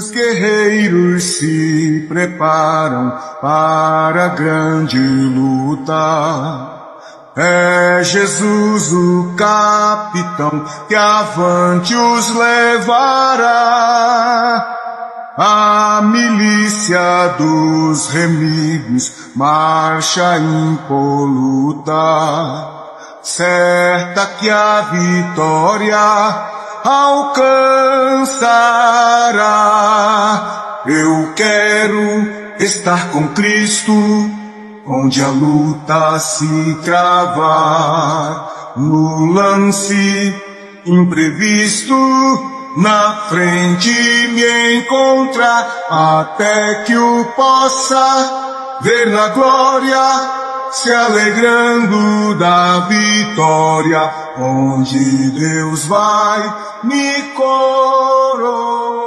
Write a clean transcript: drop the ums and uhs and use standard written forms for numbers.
Os guerreiros se preparam para a grande luta. É Jesus o capitão que avante os levará. A milícia dos remigos marcha impoluta, certa que a vitória alcançará. Eu quero estar com Cristo, onde a luta se travar, no lance imprevisto, na frente me encontrar, até que o possa ver na glória, se alegrando da vitória, onde Deus vai me coroar.